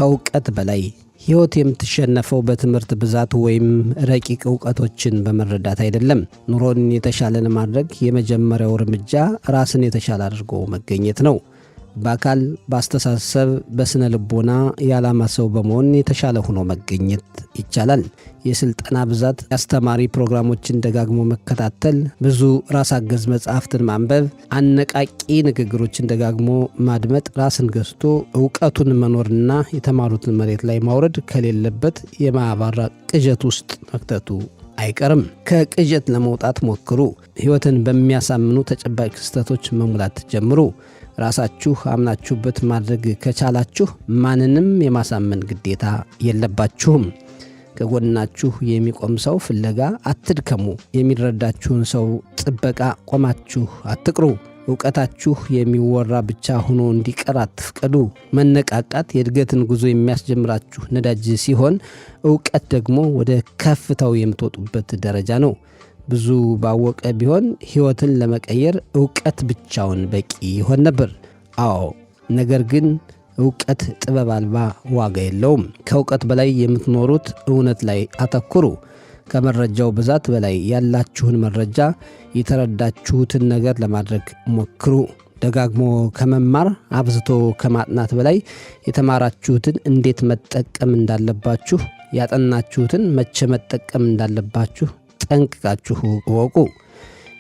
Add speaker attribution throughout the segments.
Speaker 1: ከእውቀት በላይ ሕይወት የምትሸነፈው በትምህርት ብዛት ወይም ረቂቅ እውቀቶችን በመረዳት አይደለም። ኑሮን የተሻለ ለማድረግ የመጀመሪያው እርምጃ ራስን የተሻለ አድርጎ መገኘት ነው። በአካል፣ በአስተሳሰብ፣ በስነ ልቦና የዓላማ ሰው በመሆን የተሻለ ሆኖ መገኘት ይቻላል። የስልጠና ብዛት፣ የአስተማሪ ፕሮግራሞችን ደጋግሞ መከታተል፣ ብዙ ራስ አገዝ መጽሐፍትን ማንበብ፣ አነቃቂ ንግግሮችን ደጋግሞ ማድመጥ ራስን ገዝቶ ዕውቀቱን መኖርና የተማሩትን መሬት ላይ ማውረድ ከሌለበት የማያባራ ቅዠት ውስጥ መክተቱ አይቀርም። ከቅዠት ለመውጣት ሞክሩ። ሕይወትን በሚያሳምኑ ተጨባጭ ክስተቶች መሙላት ጀምሩ። ራሳችሁ አምናችሁበት ማድረግ ከቻላችሁ ማንንም የማሳመን ግዴታ የለባችሁም። ከጎናችሁ የሚቆም ሰው ፍለጋ አትድከሙ። የሚረዳችሁን ሰው ጥበቃ ቆማችሁ አትቅሩ። ዕውቀታችሁ የሚወራ ብቻ ሆኖ እንዲቀር አትፍቀዱ። መነቃቃት የእድገትን ጉዞ የሚያስጀምራችሁ ነዳጅ ሲሆን፣ ዕውቀት ደግሞ ወደ ከፍታው የምትወጡበት ደረጃ ነው። ብዙ ባወቀ ቢሆን ሕይወትን ለመቀየር ዕውቀት ብቻውን በቂ ይሆን ነበር። አዎ፣ ነገር ግን ዕውቀት ጥበብ አልባ ዋጋ የለውም። ከዕውቀት በላይ የምትኖሩት እውነት ላይ አተኩሩ። ከመረጃው ብዛት በላይ ያላችሁን መረጃ የተረዳችሁትን ነገር ለማድረግ ሞክሩ። ደጋግሞ ከመማር አብዝቶ ከማጥናት በላይ የተማራችሁትን እንዴት መጠቀም እንዳለባችሁ፣ ያጠናችሁትን መቼ መጠቀም እንዳለባችሁ ጠንቅቃችሁ እወቁ።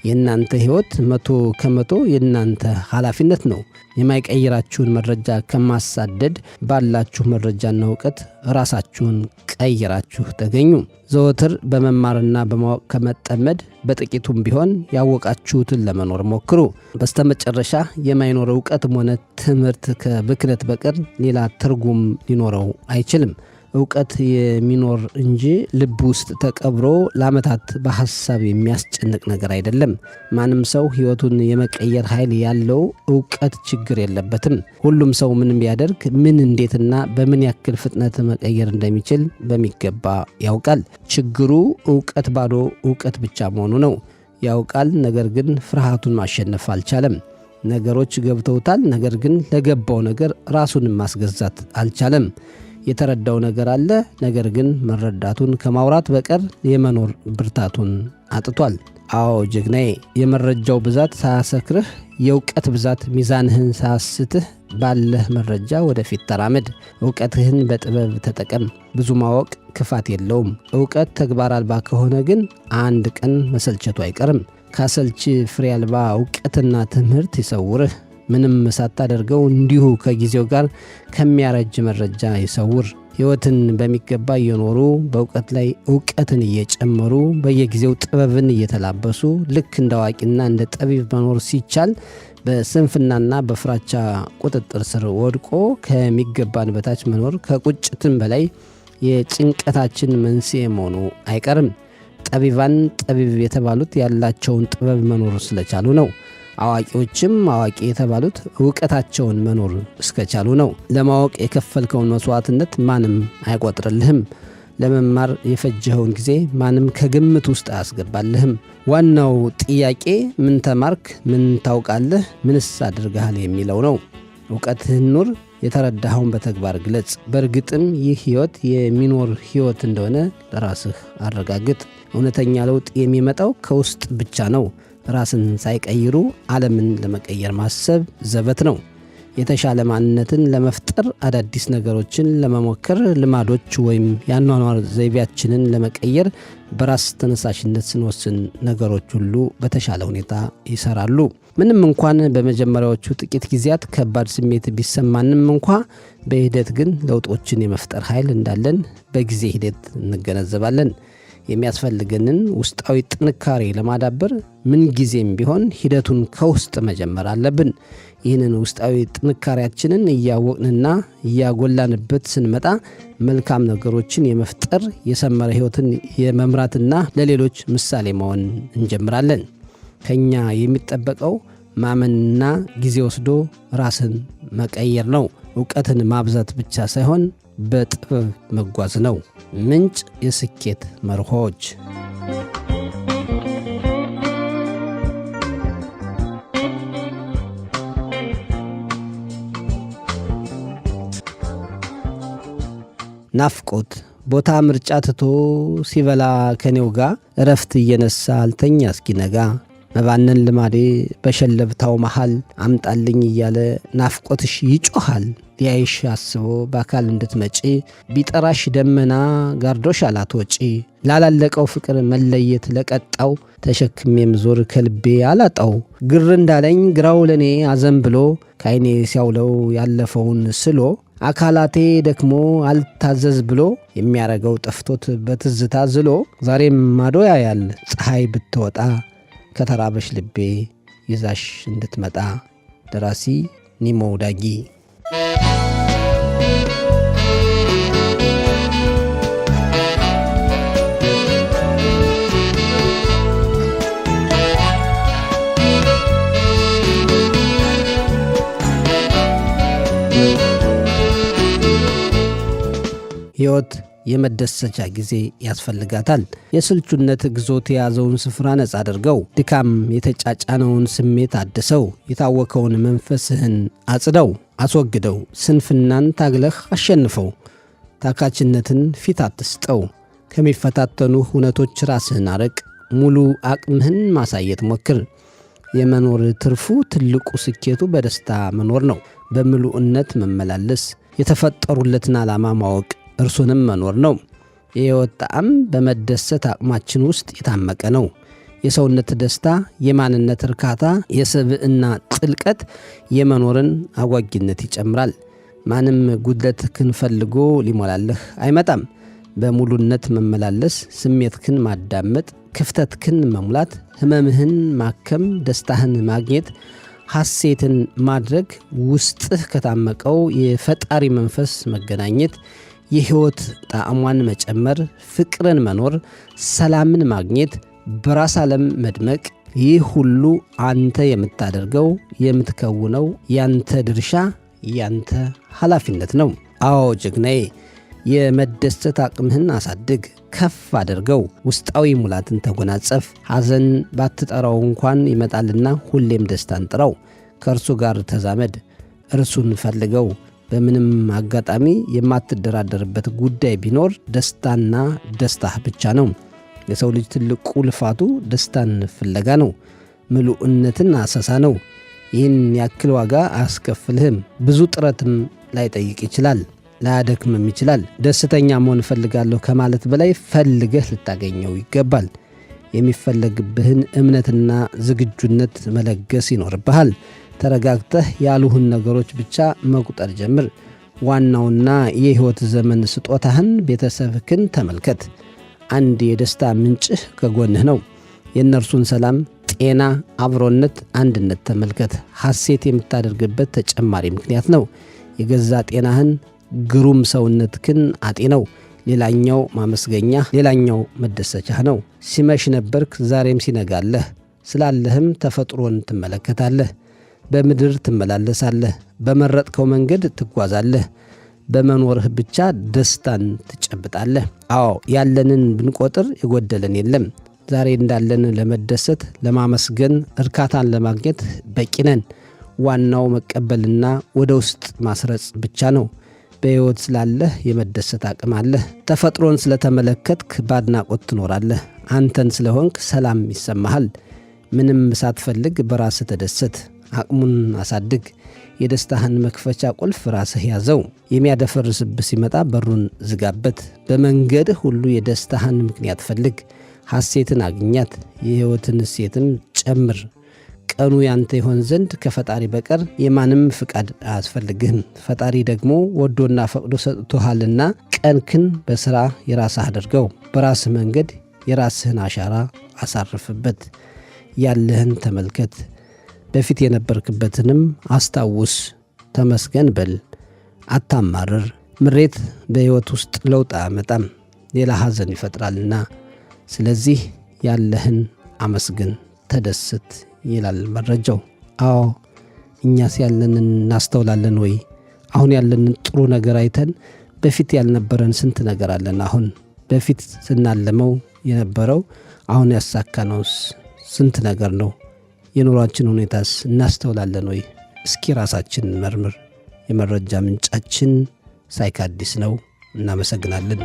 Speaker 1: የእናንተ ሕይወት 100% የእናንተ ኃላፊነት ነው። የማይቀይራችሁን መረጃ ከማሳደድ ባላችሁ መረጃና ዕውቀት ራሳችሁን ቀይራችሁ ተገኙ። ዘወትር በመማርና በማወቅ ከመጠመድ በጥቂቱም ቢሆን ያወቃችሁትን ለመኖር ሞክሩ። በስተመጨረሻ የማይኖር ዕውቀትም ሆነ ትምህርት ከብክነት በቀር ሌላ ትርጉም ሊኖረው አይችልም። ዕውቀት የሚኖር እንጂ ልብ ውስጥ ተቀብሮ ለዓመታት በሐሳብ የሚያስጨንቅ ነገር አይደለም። ማንም ሰው ሕይወቱን የመቀየር ኃይል ያለው ዕውቀት ችግር የለበትም። ሁሉም ሰው ምንም ቢያደርግ ምን፣ እንዴትና በምን ያክል ፍጥነት መቀየር እንደሚችል በሚገባ ያውቃል። ችግሩ ዕውቀት ባዶ ዕውቀት ብቻ መሆኑ ነው። ያውቃል፣ ነገር ግን ፍርሃቱን ማሸነፍ አልቻለም። ነገሮች ገብተውታል፣ ነገር ግን ለገባው ነገር ራሱን ማስገዛት አልቻለም። የተረዳው ነገር አለ፣ ነገር ግን መረዳቱን ከማውራት በቀር የመኖር ብርታቱን አጥቷል። አዎ ጀግናዬ፣ የመረጃው ብዛት ሳያሰክርህ፣ የዕውቀት ብዛት ሚዛንህን ሳያስትህ ባለህ መረጃ ወደፊት ተራመድ። ዕውቀትህን በጥበብ ተጠቀም። ብዙ ማወቅ ክፋት የለውም። ዕውቀት ተግባር አልባ ከሆነ ግን አንድ ቀን መሰልቸቱ አይቀርም። ካሰልች ፍሬ አልባ ዕውቀትና ትምህርት ይሰውርህ። ምንም ሳታደርገው እንዲሁ ከጊዜው ጋር ከሚያረጅ መረጃ ይሰውር። ሕይወትን በሚገባ እየኖሩ በዕውቀት ላይ ዕውቀትን እየጨመሩ በየጊዜው ጥበብን እየተላበሱ ልክ እንደ አዋቂና እንደ ጠቢብ መኖር ሲቻል በስንፍናና በፍራቻ ቁጥጥር ስር ወድቆ ከሚገባን በታች መኖር ከቁጭትም በላይ የጭንቀታችን መንስኤ መሆኑ አይቀርም። ጠቢባን ጠቢብ የተባሉት ያላቸውን ጥበብ መኖር ስለቻሉ ነው። አዋቂዎችም አዋቂ የተባሉት ዕውቀታቸውን መኖር እስከቻሉ ነው። ለማወቅ የከፈልከውን መስዋዕትነት ማንም አይቆጥርልህም። ለመማር የፈጀኸውን ጊዜ ማንም ከግምት ውስጥ አያስገባልህም። ዋናው ጥያቄ ምን ተማርክ፣ ምን ታውቃለህ፣ ምንስ አድርገሃል የሚለው ነው። ዕውቀትህን ኑር፣ የተረዳኸውን በተግባር ግለጽ። በእርግጥም ይህ ሕይወት የሚኖር ሕይወት እንደሆነ ለራስህ አረጋግጥ። እውነተኛ ለውጥ የሚመጣው ከውስጥ ብቻ ነው። ራስን ሳይቀይሩ ዓለምን ለመቀየር ማሰብ ዘበት ነው። የተሻለ ማንነትን ለመፍጠር አዳዲስ ነገሮችን ለመሞከር ልማዶች ወይም የአኗኗር ዘይቤያችንን ለመቀየር በራስ ተነሳሽነት ስንወስን ነገሮች ሁሉ በተሻለ ሁኔታ ይሰራሉ። ምንም እንኳን በመጀመሪያዎቹ ጥቂት ጊዜያት ከባድ ስሜት ቢሰማንም እንኳ በሂደት ግን ለውጦችን የመፍጠር ኃይል እንዳለን በጊዜ ሂደት እንገነዘባለን። የሚያስፈልገንን ውስጣዊ ጥንካሬ ለማዳበር ምንጊዜም ቢሆን ሂደቱን ከውስጥ መጀመር አለብን። ይህንን ውስጣዊ ጥንካሬያችንን እያወቅንና እያጎላንበት ስንመጣ መልካም ነገሮችን የመፍጠር የሰመረ ሕይወትን የመምራትና ለሌሎች ምሳሌ መሆን እንጀምራለን። ከኛ የሚጠበቀው ማመንና ጊዜ ወስዶ ራስን መቀየር ነው። ዕውቀትን ማብዛት ብቻ ሳይሆን በጥበብ መጓዝ ነው። ምንጭ የስኬት መርሆች። ናፍቆት ቦታ ምርጫ ትቶ ሲበላ ከኔው ጋር እረፍት እየነሳ አልተኛ እስኪነጋ መባነን ልማዴ በሸለብታው መሃል አምጣልኝ እያለ ናፍቆትሽ ይጮሃል። ሊያይሽ አስቦ በአካል እንድትመጪ ቢጠራሽ ደመና ጋርዶሽ አላትወጪ። ላላለቀው ፍቅር መለየት ለቀጣው ተሸክሜም ዞር ከልቤ አላጣው። ግር እንዳለኝ ግራው ለኔ አዘን ብሎ ከዓይኔ ሲያውለው ያለፈውን ስሎ አካላቴ ደክሞ አልታዘዝ ብሎ የሚያረገው ጠፍቶት በትዝታ ዝሎ ዛሬም ማዶ ያያል ፀሐይ ብትወጣ ከተራበሽ ልቤ ይዛሽ እንድትመጣ። ደራሲ ኒሞ ዳጊ። ሕይወት የመደሰቻ ጊዜ ያስፈልጋታል። የስልቹነት ግዞት የያዘውን ስፍራ ነጻ አድርገው። ድካም የተጫጫነውን ስሜት አድሰው። የታወከውን መንፈስህን አጽደው አስወግደው። ስንፍናን ታግለህ አሸንፈው። ታካችነትን ፊት አትስጠው። ከሚፈታተኑ እውነቶች ራስህን አረቅ። ሙሉ አቅምህን ማሳየት ሞክር። የመኖር ትርፉ ትልቁ ስኬቱ በደስታ መኖር ነው። በምሉዕነት መመላለስ፣ የተፈጠሩለትን ዓላማ ማወቅ እርሱንም መኖር ነው። የሕይወት ጣዕም በመደሰት አቅማችን ውስጥ የታመቀ ነው። የሰውነት ደስታ፣ የማንነት እርካታ፣ የስብዕና ጥልቀት የመኖርን አጓጊነት ይጨምራል። ማንም ጉድለትህን ፈልጎ ሊሞላለህ አይመጣም። በሙሉነት መመላለስ፣ ስሜትህን ማዳመጥ፣ ክፍተትህን መሙላት፣ ህመምህን ማከም፣ ደስታህን ማግኘት፣ ሐሴትን ማድረግ፣ ውስጥህ ከታመቀው የፈጣሪ መንፈስ መገናኘት፣ የሕይወት ጣዕሟን መጨመር፣ ፍቅርን መኖር፣ ሰላምን ማግኘት፣ በራስ ዓለም መድመቅ፣ ይህ ሁሉ አንተ የምታደርገው የምትከውነው ያንተ ድርሻ ያንተ ኃላፊነት ነው። አዎ ጀግናዬ፣ የመደሰት አቅምህን አሳድግ፣ ከፍ አድርገው። ውስጣዊ ሙላትን ተጎናጸፍ። ሐዘን ባትጠራው እንኳን ይመጣልና ሁሌም ደስታን ጥራው። ከእርሱ ጋር ተዛመድ፣ እርሱን ፈልገው። በምንም አጋጣሚ የማትደራደርበት ጉዳይ ቢኖር ደስታና ደስታህ ብቻ ነው። የሰው ልጅ ትልቁ ልፋቱ ደስታን ፍለጋ ነው። ምሉዕነትን አሰሳ ነው። ይህን ያክል ዋጋ አያስከፍልህም። ብዙ ጥረትም ላይጠይቅ ይችላል፣ ላያደክምም ይችላል። ደስተኛ መሆን እፈልጋለሁ ከማለት በላይ ፈልገህ ልታገኘው ይገባል። የሚፈለግብህን እምነትና ዝግጁነት መለገስ ይኖርብሃል። ተረጋግተህ ያሉህን ነገሮች ብቻ መቁጠር ጀምር። ዋናውና የሕይወት ዘመን ስጦታህን ቤተሰብህን ተመልከት። አንድ የደስታ ምንጭህ ከጎንህ ነው። የእነርሱን ሰላም፣ ጤና፣ አብሮነት፣ አንድነት ተመልከት። ሐሴት የምታደርግበት ተጨማሪ ምክንያት ነው። የገዛ ጤናህን፣ ግሩም ሰውነትህን አጤነው። ሌላኛው ማመስገኛ፣ ሌላኛው መደሰቻህ ነው። ሲመሽ ነበርክ፣ ዛሬም ሲነጋለህ። ስላለህም ተፈጥሮን ትመለከታለህ። በምድር ትመላለሳለህ። በመረጥከው መንገድ ትጓዛለህ። በመኖርህ ብቻ ደስታን ትጨብጣለህ። አዎ ያለንን ብንቆጥር የጎደለን የለም። ዛሬ እንዳለን ለመደሰት፣ ለማመስገን፣ እርካታን ለማግኘት በቂ ነን። ዋናው መቀበልና ወደ ውስጥ ማስረጽ ብቻ ነው። በሕይወት ስላለህ የመደሰት አቅም አለህ። ተፈጥሮን ስለተመለከትክ በአድናቆት ትኖራለህ። አንተን ስለሆንክ ሰላም ይሰማሃል። ምንም ሳትፈልግ በራስህ ተደሰት። አቅሙን አሳድግ። የደስታህን መክፈቻ ቁልፍ ራስህ ያዘው። የሚያደፈርስብህ ሲመጣ በሩን ዝጋበት። በመንገድህ ሁሉ የደስታህን ምክንያት ፈልግ። ሐሴትን አግኛት። የሕይወትን እሴትም ጨምር። ቀኑ ያንተ ይሆን ዘንድ ከፈጣሪ በቀር የማንም ፍቃድ አያስፈልግህም። ፈጣሪ ደግሞ ወዶና ፈቅዶ ሰጥቶሃልና ቀንክን በሥራ የራስህ አድርገው። በራስህ መንገድ የራስህን አሻራ አሳርፍበት። ያለህን ተመልከት። በፊት የነበርክበትንም አስታውስ። ተመስገን በል። አታማርር። ምሬት በሕይወት ውስጥ ለውጥ አያመጣም፣ ሌላ ሐዘን ይፈጥራልና። ስለዚህ ያለህን አመስግን፣ ተደስት ይላል መረጃው። አዎ እኛስ ያለንን እናስተውላለን ወይ? አሁን ያለንን ጥሩ ነገር አይተን በፊት ያልነበረን ስንት ነገር አለን? አሁን በፊት ስናለመው የነበረው አሁን ያሳካነውስ ስንት ነገር ነው? የኑሯችን ሁኔታስ እናስተውላለን ወይ? እስኪ ራሳችን መርምር። የመረጃ ምንጫችን ሳይካዲስ ነው። እናመሰግናለን።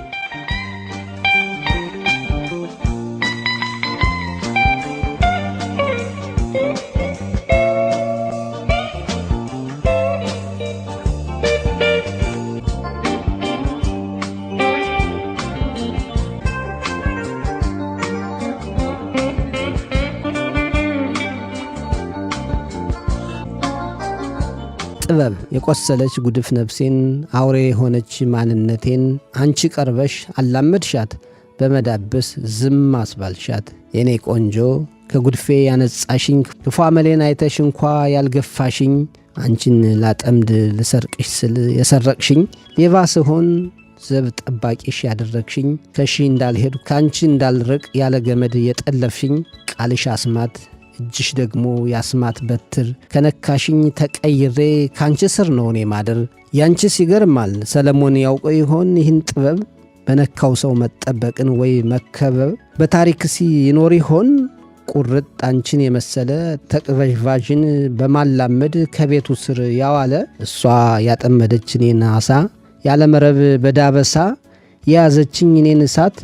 Speaker 1: ጥበብ የቆሰለች ጉድፍ ነፍሴን አውሬ የሆነች ማንነቴን አንቺ ቀርበሽ አላመድሻት በመዳበስ ዝም አስባልሻት። የኔ ቆንጆ ከጉድፌ ያነጻሽኝ ክፉ አመሌን አይተሽ እንኳ ያልገፋሽኝ አንቺን ላጠምድ ልሰርቅሽ ስል የሰረቅሽኝ ሌባ ስሆን ዘብ ጠባቂሽ ያደረግሽኝ ከሺ እንዳልሄድ ካንቺ እንዳልርቅ ያለ ገመድ የጠለፍሽኝ ቃልሽ አስማት እጅሽ ደግሞ ያስማት በትር ከነካሽኝ ተቀይሬ ካንቺ ስር ነው እኔ ማደር። ያንቺስ ይገርማል ሰለሞን ያውቀው ይሆን ይህን ጥበብ በነካው ሰው መጠበቅን ወይ መከበብ በታሪክሲ ይኖር ይሆን ቁርጥ አንቺን የመሰለ ተቅበዥባዥን በማላመድ ከቤቱ ስር ያዋለ እሷ ያጠመደች እኔን አሳ ያለ መረብ በዳበሳ የያዘችኝ እኔን እሳት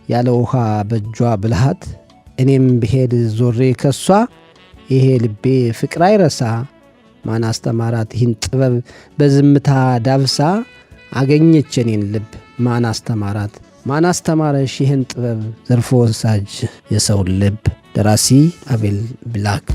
Speaker 1: ያለ ውሃ በእጇ ብልሃት እኔም ብሄድ ዞሬ ከሷ ይሄ ልቤ ፍቅር አይረሳ። ማን አስተማራት ይህን ጥበብ በዝምታ ዳብሳ አገኘች እኔን ልብ ማን አስተማራት? ማን አስተማረሽ ይህን ጥበብ ዘርፎ ወሳጅ የሰውን ልብ? ደራሲ አቤል ብላክ